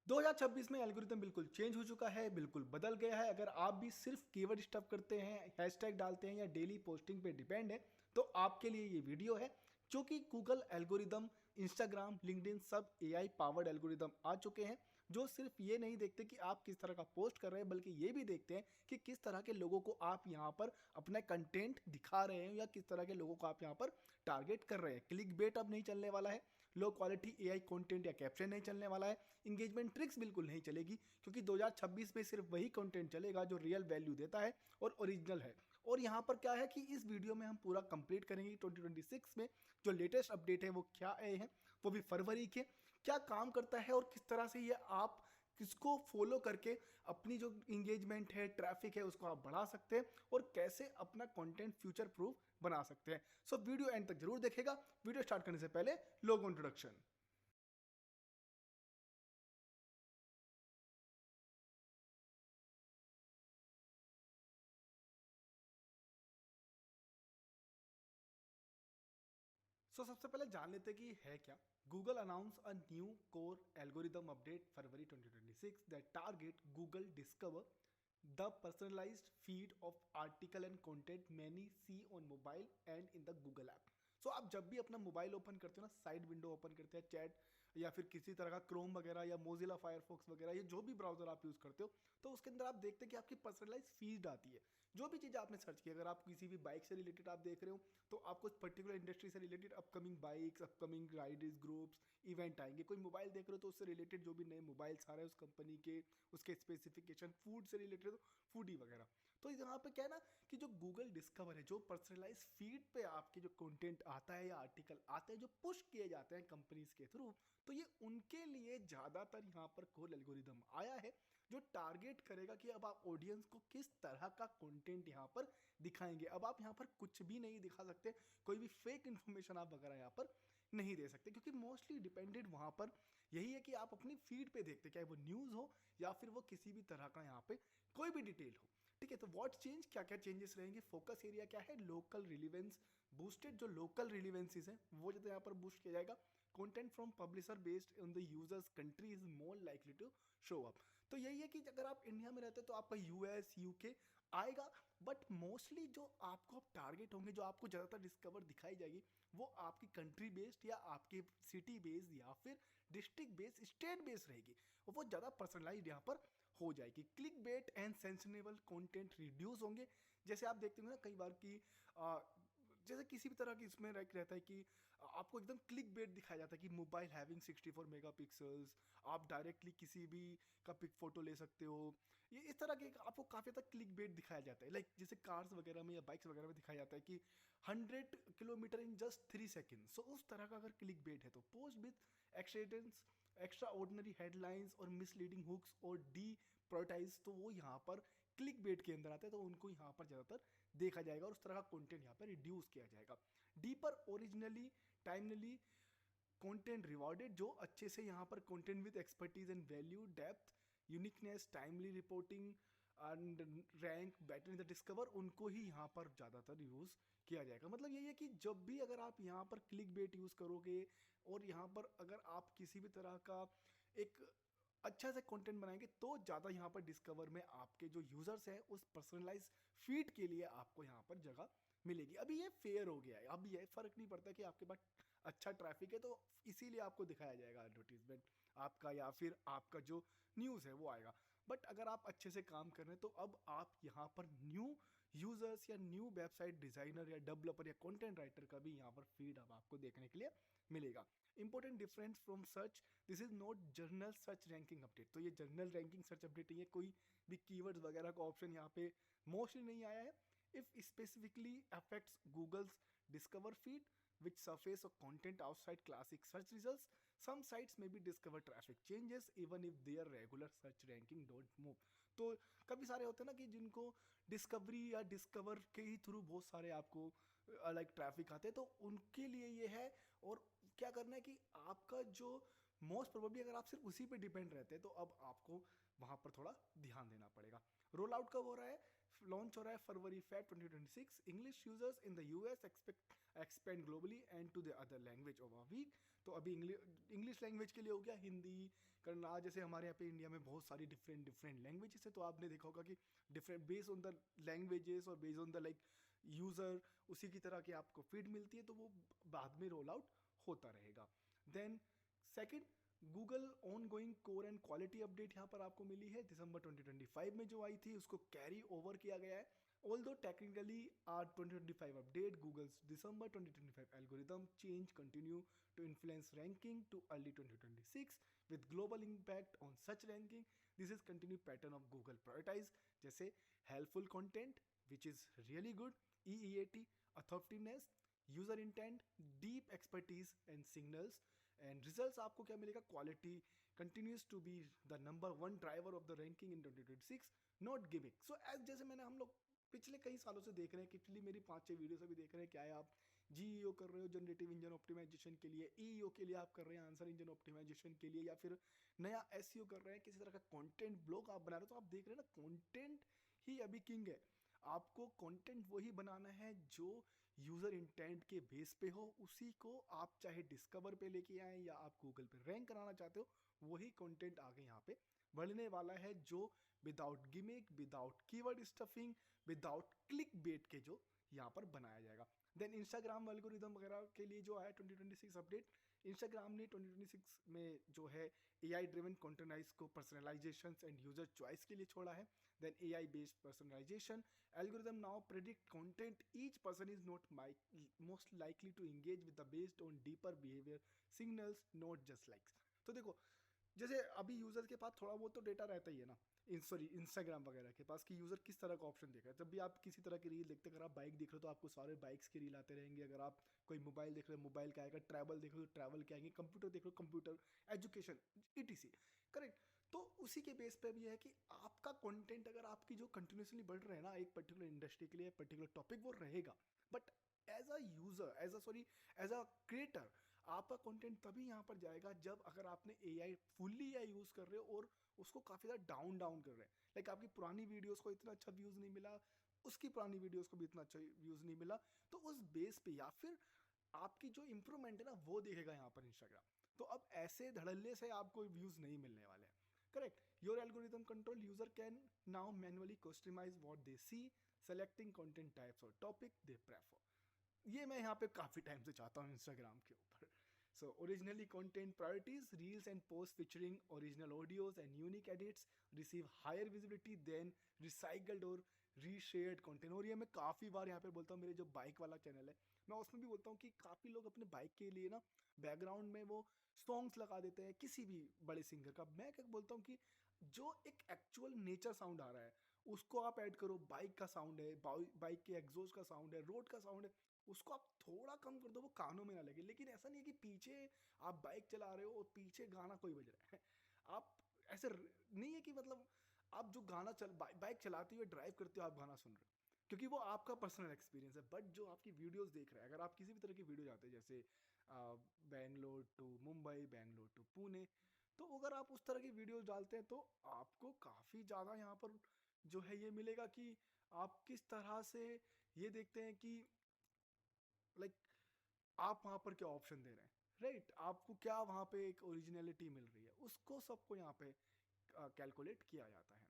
2026 में एल्गोरिदम बिल्कुल चेंज हो चुका है, बिल्कुल बदल गया है। अगर आप भी सिर्फ कीवर्ड स्टफ करते हैं, हैशटैग डालते हैं या डेली पोस्टिंग पे डिपेंड है, तो आपके लिए ये वीडियो है। जो कि गूगल एल्गोरिदम, इंस्टाग्राम, लिंक्डइन सब एआई पावर्ड एल्गोरिदम आ चुके हैं, जो सिर्फ ये नहीं देखते कि आप किस तरह का पोस्ट कर रहे हैं, बल्कि ये भी देखते हैं कि किस तरह के लोगों को आप यहाँ पर अपना कंटेंट दिखा रहे हैं या किस तरह के लोगों को आप यहाँ पर टारगेट कर रहे हैं। क्लिक बेट अब नहीं चलने वाला है, लो क्वालिटी एआई कंटेंट या कैप्शन नहीं चलने वाला है, इंगेजमेंट ट्रिक्स बिल्कुल नहीं चलेगी, क्योंकि 2026 में सिर्फ वही कंटेंट चलेगा जो रियल वैल्यू देता है और ओरिजिनल है। और यहाँ पर क्या है कि इस वीडियो में हम पूरा कंप्लीट करेंगे 2026 में जो लेटेस्ट अपडेट है वो क्या आए हैं, वो भी फरवरी के, क्या काम करता है और किस तरह से ये आप किसको फॉलो करके अपनी जो इंगेजमेंट है, ट्रैफिक है, उसको आप बढ़ा सकते हैं और कैसे अपना कंटेंट फ्यूचर प्रूफ बना सकते हैं। सो वीडियो एंड तक जरूर देखेगा। वीडियो स्टार्ट करने से पहले लोगो इंट्रोडक्शन। सबसे पहले जान लेते हैं कि है क्या। Google announce a new core algorithm update February 2026 that target Google discover the personalised feed of article and content many see on mobile and in the Google app. So आप जब भी अपना मोबाइल ओपन करते हो ना, side window open करते हैं, chat या फिर किसी तरह का क्रोम वगैरह या मोजिला फायरफॉक्स वगैरह, ये जो भी ब्राउजर आप यूज़ करते हो, तो उसके अंदर आप देखते हैं कि आपकी पर्सनलाइज फीड आती है। जो भी चीज़ आपने सर्च की, अगर आप किसी भी बाइक से रिलेटेड आप देख रहे हो, तो आपको पर्टिकुलर इंडस्ट्री से related upcoming bikes, upcoming Riders groups, event आएंगे। कोई मोबाइल देख रहे हो तो उससे रिलेटेड जो भी नए मोबाइल्स आ रहे हैं उस कंपनी के, उसके स्पेसिफिकेशन, फूड से रिलेटेड तो फूडी वगैरह। तो यहाँ पे क्या है ना कि जो गूगल डिस्कवर है, जो पर्सनलाइज फीड पे आपके जो कंटेंट आता है या आर्टिकल आते हैं जो पुश किए जाते हैं कंपनीज के थ्रू, तो ये उनके लिए ज़्यादातर यहाँ पर कोर एल्गोरिदम आया है जो टारगेट करेगा कि अब आप ऑडियंस को किस तरह का कंटेंट यहाँ पर दिखाएंगे। अब आप यहाँ पर कुछ भी नहीं दिखा सकते, कोई भी फेक इन्फॉर्मेशन आप वगैरह यहाँ पर नहीं दे सकते, क्योंकि मोस्टली डिपेंडेड वहाँ पर यही है कि आप अपनी फीड पे देखते, चाहे वो न्यूज़ हो या फिर वो किसी भी तरह का यहाँ पे कोई भी डिटेल हो। ठीक है, तो व्हाट चेंज, क्या क्या चेंजेस रहेंगे। फोकस एरिया क्या है, लोकल रिलीवेंस बूस्टेड, जो लोकल रिलीवेंसीज है वो जो यहाँ पर बूस्ट किया जाएगा। Content from publisher based on the user's country is more likely to show up. तो यही है कि अगर आप इंडिया में रहते हैं तो आपका यूएस यूके आएगा, बट मोस्टली जो आपको अब टारगेट होंगे, जो आपको ज़्यादातर डिस्कवर दिखाई जाएगी, वो आपकी कंट्री बेस्ड या आपके सिटी बेस्ड या फिर डिस्ट्रिक्ट बेस्ड, स्टेट बेस्ड रहेगी। वो ज़्यादा पर्सनलाइज्ड यहाँ पर हो जाएगी। Click bait and sensible content reduce होंगे। जैसे आप देखते होंगे ना कई बार की जैसे किसी भी तरह की इसमें रहता है कि आपको एकदम क्लिक बेट दिखाया जाता है कि मोबाइल हैविंग 64 मेगापिक्सल्स, आप डायरेक्टली किसी भी का पिक फोटो ले सकते हो। ये इस तरह के आपको काफ़ी हद तक क्लिक बेट दिखाया जाता है, लाइक जैसे कार्स वगैरह में या बाइक्स वगैरह में दिखाया जाता है कि 100 किलोमीटर इन जस्ट 3 सेकेंड। सो उस तरह का अगर क्लिक बेट है तो post with accidents, extra ordinary headlines और मिसलीडिंग हुक्स और डी प्रोटाइज, तो वो यहाँ पर क्लिक बेट के अंदर आते हैं, तो उनको यहाँ पर ज़्यादातर देखा जाएगा और उस तरह का कंटेंट यहाँ पर रिड्यूस किया जाएगा। Deeper originally timely content rewarded, जो अच्छे से यहाँ पर content with expertise and value, depth, uniqueness, timely reporting and rank better in the discover, उनको ही यहाँ पर ज़्यादातर यूज़ किया जाएगा। मतलब यही है कि जब भी अगर आप यहाँ पर क्लिक बेट यूज़ करोगे और यहाँ पर अगर आप किसी भी तरह का एक अच्छा से कंटेंट बनाएंगे, तो ज़्यादा यहाँ पर डिस्कवर में आपके जो यूज़र्स हैं उस पर्सनलाइज फीड के लिए आपको यहाँ पर जगह मिलेगी। अभी ये फेयर हो गया है, अब ये फ़र्क नहीं पड़ता कि आपके पास अच्छा ट्रैफिक है तो इसीलिए आपको दिखाया जाएगा एडवर्टीजमेंट आपका, या फिर आपका जो न्यूज़ है वो आएगा। बट अगर आप अच्छे से काम कर रहे हैं तो अब आप यहाँ पर न्यू यूजर्स या न्यू वेबसाइट डिज़ाइनर या डेवलपर या कंटेंट राइटर का भी यहाँ पर फीड अब आपको देखने के लिए मिलेगा। Important difference from search, this is not journal search ranking update. तो ये जर्नल रैंकिंग सर्च अपडेट नहीं है, कोई भी कीवर्ड्स वगैरह का ऑप्शन यहाँ पे मोस्टली नहीं आया है। If specifically affects Google's Discover feed which surface or content outside classic search results. Some sites may be discover traffic changes even if their regular search ranking don't move. तो कभी सारे होते हैं ना कि जिनको डिस्कवरी या डिस्कवर के ही थ्रू बहुत सारे आपको लाइक ट्रैफिक आते हैं, तो उनके लिए ये है। और क्या करना है कि आपका जो मोस्ट प्रोबेबली अगर आप सिर्फ उसी पे डिपेंड रहते हैं तो अब आपको वहाँ पर थोड़ा ध्यान देना पड़ेगा। रोल आउट कब हो रहा है, लॉन्च हो रहा है February Feb 2026. English users in the US expect expand globally and to the other language over week. तो अभी इंग्लिश लैंग्वेज के लिए हो गया, हिंदी, कन्नड़ा, जैसे हमारे यहाँ पे इंडिया में बहुत सारी डिफरेंट डिफरेंट लैंग्वेजेस है, तो आपने देखा होगा कि different based on the languages और based on the like user उसी की तरह की आपको फीड मिलती है, तो वो बाद में रोल आउट होता रहेगा. Then second, Google ongoing core and quality update यहाँ पर आपको मिली है दिसंबर 2025 में जो आई थी, उसको कैरी ओवर किया गया है. Although technically our 2025 update, Google's December 2025 algorithm change continue to influence ranking to early 2026 with global impact on such ranking. This is continued pattern of Google prioritize जैसे helpful content which is really good, EEAT, authoritative, user intent, deep expertise and signals. And results आपको क्या मिलेगा, quality continues to be the number one driver of the ranking in 2026, not gimmick. So as जैसे मैंने हम लोग पिछले कई सालों से देख रहे हैं, पिछली मेरी 5-6 वीडियो से भी देख रहे हैं, क्या है आप जीईओ कर रहे हो जनरेटिव इंजन ऑप्टिमाइजेशन के लिए, ईईओ के लिए आप कर रहे हैं आंसर इंजन ऑप्टिमाइजेशन के लिए, या फिर नया एसईओ कर रहे हैं, किसी तरह का कंटेंट ब्लॉग आप बना रहे हो, तो आप देख रहे हैं ना कंटेंट ही अभी किंग है. आपको कंटेंट वही बनाना है जो यूजर इंटेंट के बेस पे हो, उसी को आप चाहे डिस्कवर पे लेके आए या आप गूगल पे रैंक कराना चाहते हो, वही कंटेंट आगे यहाँ पे बढ़ने वाला है, जो without gimmick, without keyword stuffing, without click bait के जो यहाँ पर बनाया जाएगा. देन इंस्टाग्राम एल्गोरिदम वगैरह के लिए जो आया 2026 अपडेट, इंस्टाग्राम ने 2026 में जो है AI ड्रिवन कंटेंट को पर्सनलाइजेशन एंड यूजर चॉइस के लिए छोड़ा है. Then AI based personalisation algorithm now predict content each person is not most likely to engage with the based on deeper behavior signals, not just likes. तो देखो, जैसे अभी user के पास थोड़ा बहुत तो डेटा रहता ही है ना, सॉरी इंस्टाग्राम वगैरह के पास, कि यूजर किस तरह का ऑप्शन देख रहा है. जब भी आप किसी तरह की रील देखते हैं, अगर आप बाइक देख रहे हो तो आपको सारे बाइक्स की रील आते रहेंगे, अगर आप कोई मोबाइल देख रहे हो मोबाइल का आएगा, ट्रैवल देख रहे हो ट्रैवल के आएंगे, कंप्यूटर देख रहे हो कंप्यूटर, एजुकेशन, ईटीसी. करेक्ट. तो उसी के बेस पे भी है कि आपका कंटेंट अगर आपकी जो कंटिन्यूसली बढ़ रहे हैं ना एक पर्टिकुलर इंडस्ट्री के लिए पर्टिकुलर टॉपिक, वो रहेगा. But as a user, as a creator, आपका कंटेंट तभी यहाँ पर जाएगा जब अगर आपने AI फुल्ली AI यूज कर रहे हो और उसको काफी ज्यादा डाउन डाउन कर रहे हैं. लाइक आपकी पुरानी वीडियोस को इतना अच्छा व्यूज नहीं मिला, उसकी पुरानी वीडियोस को भी इतना अच्छा व्यूज नहीं मिला, तो उस बेस पे या फिर आपकी जो इंप्रूवमेंट है ना वो देखेगा यहाँ पर इंस्टाग्राम. तो अब ऐसे धड़ल्ले से आपको व्यूज नहीं मिलने वाले हैं. Correct. Your algorithm control user can now manually customise what they see, selecting content types और टॉपिक दे प्रेफर. ये मैं यहाँ पे काफी टाइम से चाहता हूँ इंस्टाग्राम के ऊपर. So originally content priorities, reels and posts featuring original audios and unique edits receive higher visibility than recycled or reshared content. और ये मैं काफ़ी बार यहाँ पे बोलता हूँ, मेरे जो बाइक वाला चैनल है मैं उसमें भी बोलता हूँ कि काफ़ी लोग अपने बाइक के लिए ना बैकग्राउंड में वो सॉन्ग्स लगा देते हैं किसी भी बड़े सिंगर का. मैं क्या बोलता हूँ कि जो एक एक्चुअल नेचर साउंड आ रहा है उसको आप ऐड करो. बाइक का साउंड है, बाइक के एग्जॉस्ट का साउंड है, रोड का साउंड है, उसको आप थोड़ा कम कर दो, वो कानों में ना लगे. लेकिन ऐसा नहीं है कि पीछे आप बाइक चला रहे हो और पीछे गाना कोई बज रहा है. आप ऐसे नहीं है कि मतलब आप जो गाना बाइक चलाते हुए ड्राइव करते हो आप गाना सुन रहे हो, क्योंकि वो आपका पर्सनल एक्सपीरियंस है. बट जो आपकी वीडियोस देख रहे हैं, अगर आप किसी भी तरह की वीडियो जाते हैं जैसे बैंगलोर टू मुंबई, बैंगलोर टू पुणे, तो अगर आप उस तरह की वीडियोस डालते हैं तो आपको काफ़ी ज़्यादा यहाँ पर जो है ये मिलेगा कि आप किस तरह से ये देखते हैं कि लाइक आप वहाँ पर क्या ऑप्शन दे रहे हैं, राइट. आपको क्या वहाँ पे एक ओरिजिनलिटी मिल रही है, उसको सबको यहाँ पे कैलकुलेट किया जाता है.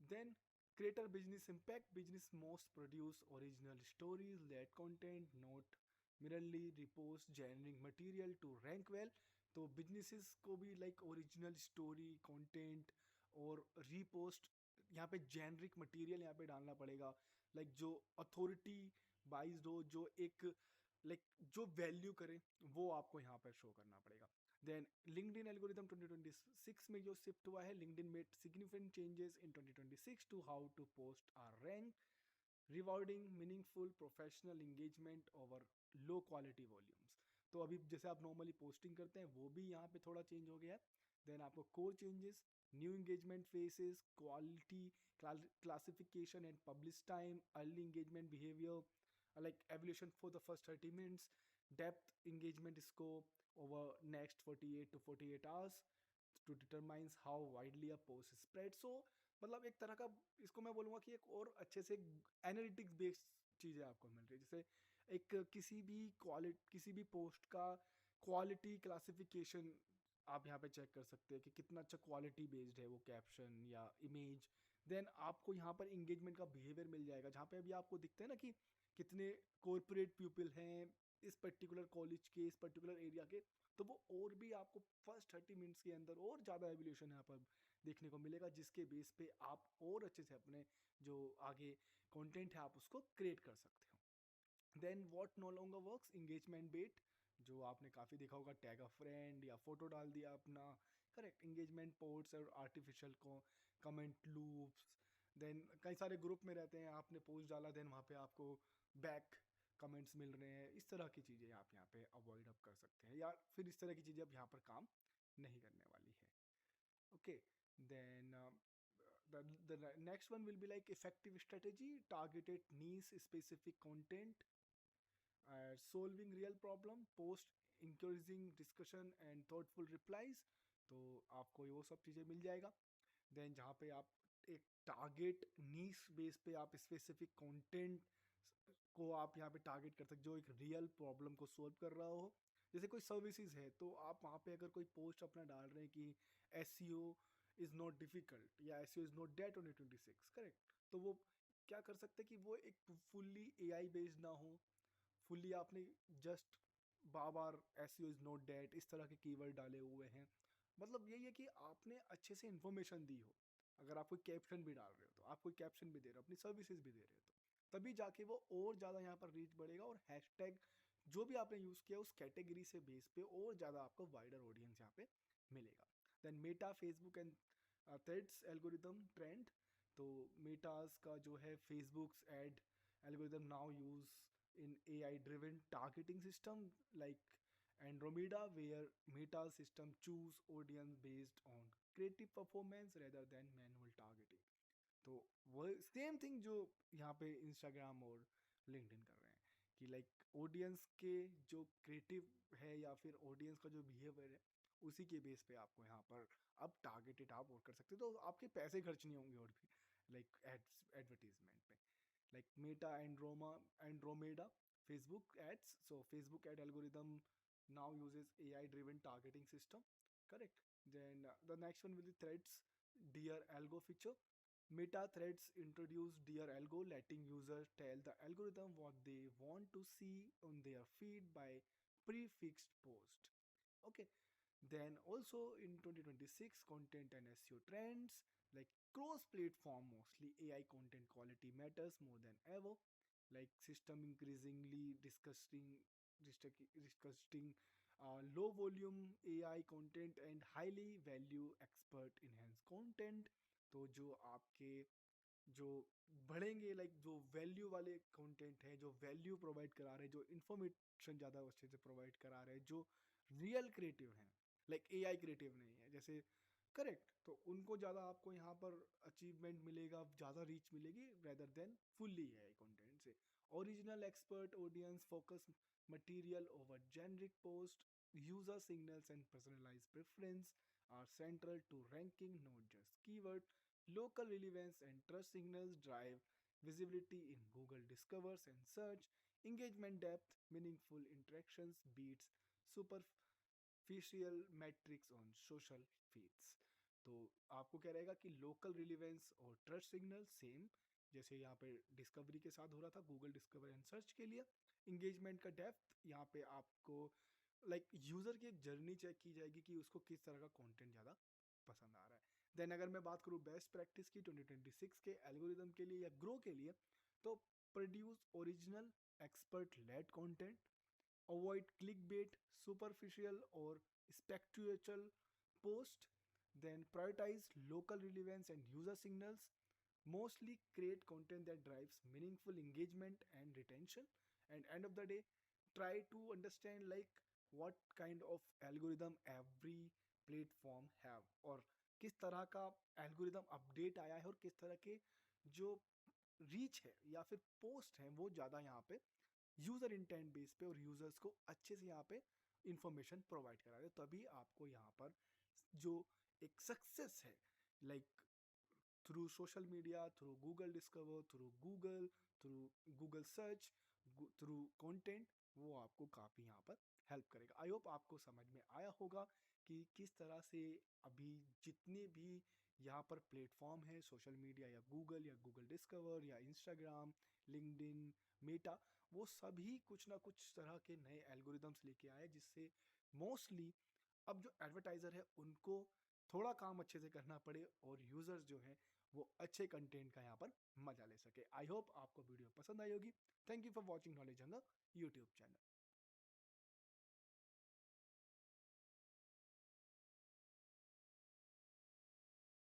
Then creator business impact, business most produce original stories, led content, not merely repost generic material to rank well. तो businesses को भी like original story content और repost यहाँ पे generic material यहाँ पे डालना पड़ेगा, like जो authority based हो, जो एक like जो value करे वो आपको यहाँ पर show करना पड़ेगा. Then LinkedIn algorithm 2026 में जो शिफ्ट हुआ है, LinkedIn made significant changes in 2026 to how to post are ranked, rewarding meaningful professional engagement over low quality volumes. तो अभी जैसे आप नॉर्मली पोस्टिंग करते हैं वो भी यहाँ पे थोड़ा चेंज हो गया है. देन आपको core changes, new engagement faces, quality classification and publish time, early engagement behaviour, like evaluation for the first 30 minutes, depth engagement score over next 48 to 48 hours, to determines how widely a post is spread. So मतलब एक तरह का, इसको मैं बोलूँगा कि एक और अच्छे से एनालिटिक्स बेस्ड चीज़ें आपको मिल रही है। जैसे एक किसी भी पोस्ट का क्वालिटी क्लासिफिकेशन आप यहाँ पे चेक कर सकते हैं कि कितना अच्छा क्वालिटी बेस्ड है वो कैप्शन या इमेज। देन आपको यहाँ पर इंगेजमेंट का बिहेवियर मिल जाएगा, जहाँ पे अभी आपको दिखता है ना कि कितने कॉरपोरेट पीपल हैं इस पर्टिकुलर कॉलेज के, इस पर्टिकुलर एरिया के। तो वो और भी आपको फर्स्ट 30 मिनट्स के अंदर और ज़्यादा एवोल्यूशन यहाँ पर देखने को मिलेगा, जिसके बेस पे आप और अच्छे से अपने जो आगे कंटेंट है आप उसको क्रिएट कर सकते हो। Then what no longer works, engagement bait, जो आपने काफ़ी देखा होगा, टैग अ फ्रेंड या फोटो डाल दिया अपना, करेक्ट, इंगेजमेंट पोर्ट्स और आर्टिफिशियल को कमेंट लूप्स। देन कई सारे ग्रुप में रहते हैं, आपने पोस्ट डाला, देन वहाँ पे आपको बैक कमेंट्स मिल रहे हैं। इस तरह की चीज़ें आप यहाँ पे अवॉइड अब कर सकते हैं, या फिर इस तरह की चीज़ें अब यहाँ पर काम नहीं करने वाली है। Okay, then the next one will be like effective strategy, targeted niche specific content, solving real problem, post encouraging discussion and thoughtful replies। तो आपको वो सब चीज़ें मिल जाएगा। देन जहाँ पे आप एक टारगेट नीश बेस पे आप स्पेसिफिक कंटेंट को आप यहाँ पे टारगेट कर सकते, जो एक रियल प्रॉब्लम को सोल्व कर रहा हो। जैसे कोई सर्विसेज है तो आप वहाँ पे अगर कोई पोस्ट अपना डाल रहे हैं कि SEO इज़ नॉट डिफिकल्ट या SEO is not dead on 26, correct, तो वो क्या कर सकते हैं कि वो एक फुल्ली AI बेस्ड ना हो, फुल्ली आपने जस्ट बार बार SEO इज़ नॉट डेट इस तरह के कीवर्ड डाले हुए हैं। मतलब यही है कि आपने अच्छे से इन्फॉर्मेशन दी हो। अगर आप कोई कैप्शन भी डाल रहे हो, तो आप कोई कैप्शन भी दे रहे हो, अपनी सर्विसेज भी दे रहे हो, तो तभी जाके वो और ज़्यादा यहाँ पर रीच बढ़ेगा, और हैशटैग जो भी आपने यूज़ किया उस कैटेगरी से बेस पे और ज़्यादा आपको वाइडर ऑडियंस यहाँ पे मिलेगा। Then Meta, Facebook and Threads algorithm trend. तो मेटास का जो है Facebook's ad algorithm now use in AI driven targeting system like Andromeda, where Meta system choose audience based on creative performance rather than manual targeting। तो वो same thing जो यहाँ पे Instagram और लिंक्डइन कर रहे हैं कि लाइक ऑडियंस के जो क्रिएटिव है या फिर ऑडियंस का जो बिहेवियर है उसी के बेस पे आपको यहाँ पर अब टारगेटेड आप और कर सकते हो, तो आपके पैसे खर्च नहीं होंगे और भी लाइक एडवर्टीजमेंट पे। like Meta Andromeda Facebook ads. So Facebook ad algorithm now uses AI driven targeting system, correct? Then the next one will be threads, dear algo feature. Meta threads introduced dear algo, letting users tell the algorithm what they want to see on their feed by prefixed post. Okay, then also in 2026 content and SEO trends, like cross platform, mostly AI content quality matters more than ever, like system increasingly discussing low volume AI content and highly value expert enhanced content। तो जो आपके जो बढ़ेंगे, like जो value वाले content है, जो value provide करा रहे हैं, जो इन्फॉर्मेशन ज़्यादा अच्छे से प्रोवाइड करा रहे हैं, जो रियल क्रिएटिव हैं, लाइक AI क्रिएटिव नहीं है जैसे, करेक्ट, तो उनको ज़्यादा आपको यहाँ पर अचीवमेंट मिलेगा, ज़्यादा रीच मिलेगी rather than fully AI content से। Original expert audience focus material over generic post, user signals and personalised preference are central to ranking, not just keyword. Local relevance and trust signals drive visibility in Google discovers and search. Engagement depth, meaningful interactions beats superficial metrics on social feeds। तो आपको क्या रहेगा कि local relevance और trust signal same जैसे यहाँ पे discovery के साथ हो रहा था, गूगल डिस्कवर एंड सर्च के लिए। इंगेजमेंट का डेप्थ, यहाँ पे आपको लाइक यूज़र की एक जर्नी चेक की जाएगी कि उसको किस तरह का कंटेंट ज़्यादा पसंद आ रहा है। देन अगर मैं बात करूँ बेस्ट प्रैक्टिस की 2026 के एल्गोरिदम के लिए या ग्रो के लिए, तो produce original expert led content, avoid click bait, superficial और speculative post, then prioritize local relevance and user signals, mostly create content that drives meaningful engagement and retention, and end of the day try to understand like what kind of algorithm every platform have, और किस तरह का algorithm update आया है और किस तरह के जो रीच है या फिर पोस्ट है वो ज़्यादा यहाँ पे यूज़र इंटेंट बेस पे और यूज़र्स को अच्छे से यहाँ पे इंफॉर्मेशन प्रोवाइड करा रहे, तभी आपको यहाँ पर जो एक सक्सेस है, like through social media, through Google discover, through Google search, through content, वो आपको काफ़ी यहाँ पर हेल्प करेगा। आई होप आपको समझ में आया होगा कि किस तरह से अभी जितने भी यहाँ पर प्लेटफॉर्म है सोशल मीडिया या गूगल डिस्कवर या इंस्टाग्राम, लिंक्डइन, मेटा, वो सभी कुछ ना कुछ तरह के नए एल्गोरिदम्स लेके आए, जिससे मोस्टली अब जो एडवर्टाइजर है उनको थोड़ा काम अच्छे से करना पड़े और यूजर्स जो हैं वो अच्छे कंटेंट का यहाँ पर मजा ले सके। आई होप आपको वीडियो पसंद आई होगी। Thank you for watching knowledge jungle YouTube channel.